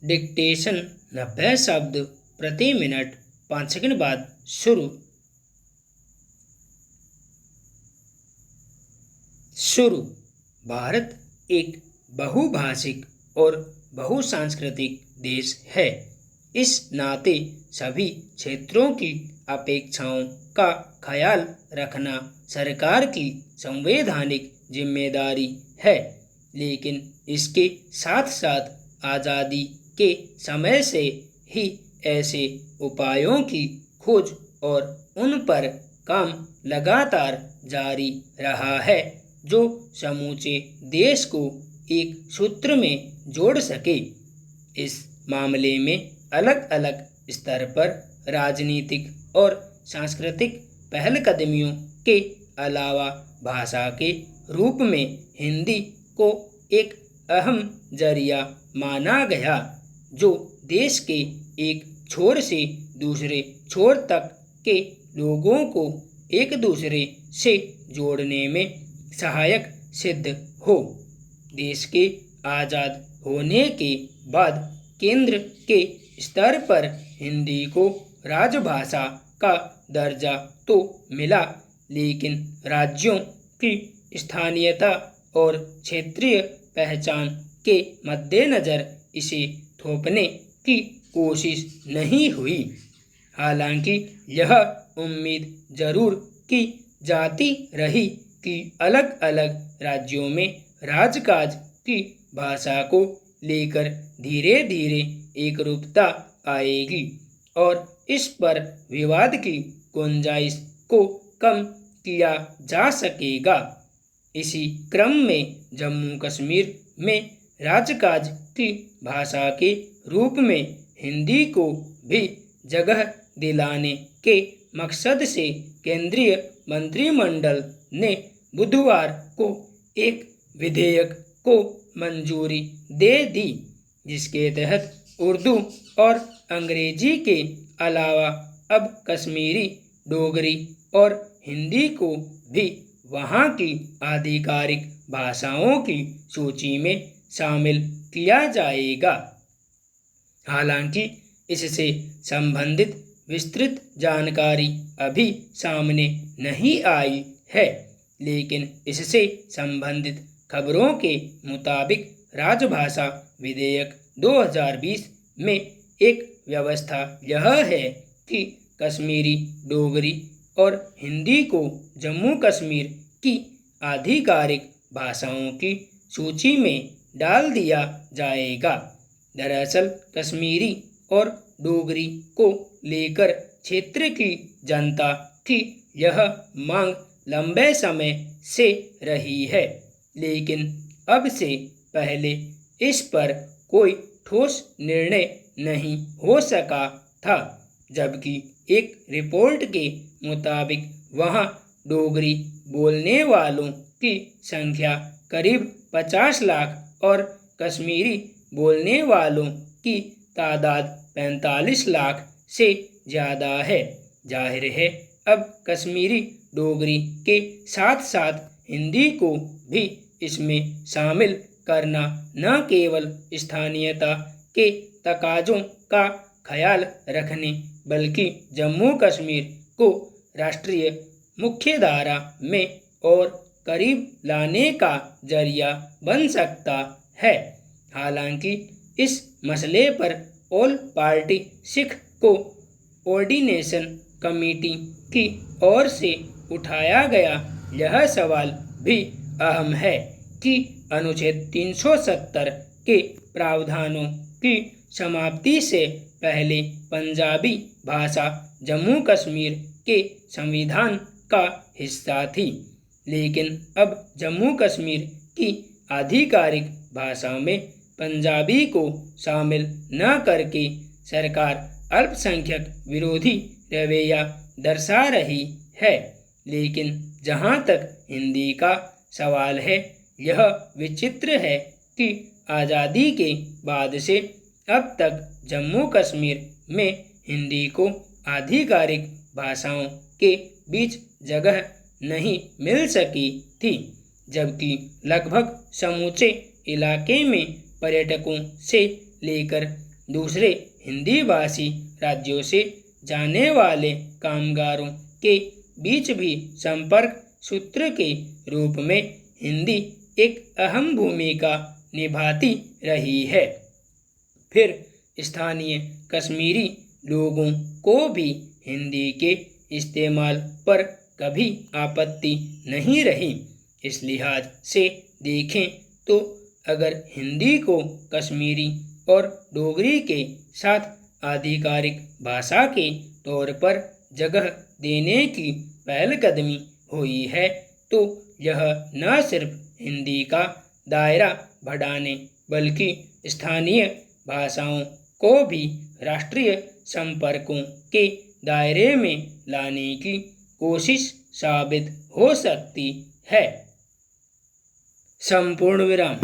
Dictation 90 शब्द प्रति minute 5 second बाद शुरू। भारत एक बहुभाषिक और बहुसांस्कृतिक देश है। इस नाते सभी क्षेत्रों की अपेक्षाओं का ख्याल रखना सरकार की संवैधानिक जिम्मेदारी है, लेकिन इसके साथ साथ आज़ादी के समय से ही ऐसे उपायों की खोज और उन पर काम लगातार जारी रहा है जो समूचे देश को एक सूत्र में जोड़ सके। इस मामले में अलग अलग स्तर पर राजनीतिक और सांस्कृतिक पहलकदमियों के अलावा भाषा के रूप में हिंदी को एक अहम जरिया माना गया, जो देश के एक छोर से दूसरे छोर तक के लोगों को एक दूसरे से जोड़ने में सहायक सिद्ध हो। देश के आज़ाद होने के बाद केंद्र के स्तर पर हिंदी को राजभाषा का दर्जा तो मिला, लेकिन राज्यों की स्थानीयता और क्षेत्रीय पहचान के मद्देनज़र इसे थोपने की कोशिश नहीं हुई। हालांकि यह उम्मीद जरूर की जाती रही कि अलग अलग राज्यों में राजकाज की भाषा को लेकर धीरे धीरे एकरूपता आएगी और इस पर विवाद की गुंजाइश को कम किया जा सकेगा। इसी क्रम में जम्मू कश्मीर में राजकाज की भाषा के रूप में हिंदी को भी जगह दिलाने के मकसद से केंद्रीय मंत्रिमंडल ने बुधवार को एक विधेयक को मंजूरी दे दी, जिसके तहत उर्दू और अंग्रेजी के अलावा अब कश्मीरी, डोगरी और हिंदी को भी वहाँ की आधिकारिक भाषाओं की सूची में शामिल किया जाएगा। हालांकि इससे संबंधित विस्तृत जानकारी अभी सामने नहीं आई है, लेकिन इससे संबंधित खबरों के मुताबिक राजभाषा विधेयक 2020 में एक व्यवस्था यह है कि कश्मीरी, डोगरी और हिंदी को जम्मू कश्मीर की आधिकारिक भाषाओं की सूची में डाल दिया जाएगा। दरअसल कश्मीरी और डोगरी को लेकर क्षेत्र की जनता की यह मांग लंबे समय से रही है, लेकिन अब से पहले इस पर कोई ठोस निर्णय नहीं हो सका था, जबकि एक रिपोर्ट के मुताबिक वहां डोगरी बोलने वालों की संख्या करीब 50 लाख और कश्मीरी बोलने वालों की तादाद 45 लाख से ज़्यादा है। जाहिर है अब कश्मीरी, डोगरी के साथ साथ हिंदी को भी इसमें शामिल करना न केवल स्थानीयता के तकाज़ों का ख्याल रखने बल्कि जम्मू कश्मीर को राष्ट्रीय मुख्यधारा में और करीब लाने का जरिया बन सकता है। हालांकि इस मसले पर all party Sikh coordination committee की ओर से उठाया गया यह सवाल भी अहम है कि अनुच्छेद 370 के प्रावधानों की समाप्ति से पहले पंजाबी भाषा जम्मू कश्मीर के संविधान का हिस्सा थी, लेकिन अब जम्मू कश्मीर की आधिकारिक भाषा में पंजाबी को शामिल न करके सरकार अल्पसंख्यक विरोधी रवैया दर्शा रही है। लेकिन जहाँ तक हिंदी का सवाल है, यह विचित्र है कि आज़ादी के बाद से अब तक जम्मू कश्मीर में हिंदी को आधिकारिक भाषाओं के बीच जगह नहीं मिल सकी थी, जबकि लगभग समूचे इलाके में पर्यटकों से लेकर दूसरे हिंदी भाषी राज्यों से जाने वाले कामगारों के बीच भी संपर्क सूत्र के रूप में हिंदी एक अहम भूमिका निभाती रही है। फिर स्थानीय कश्मीरी लोगों को भी हिंदी के इस्तेमाल पर कभी आपत्ति नहीं रही। इस लिहाज से देखें तो अगर हिंदी को कश्मीरी और डोगरी के साथ आधिकारिक भाषा के तौर पर जगह देने की पहलकदमी हुई है तो यह न सिर्फ हिंदी का दायरा बढ़ाने बल्कि स्थानीय भाषाओं को भी राष्ट्रीय संपर्कों के दायरे में लाने की कोशिश साबित हो सकती है। संपूर्ण विराम।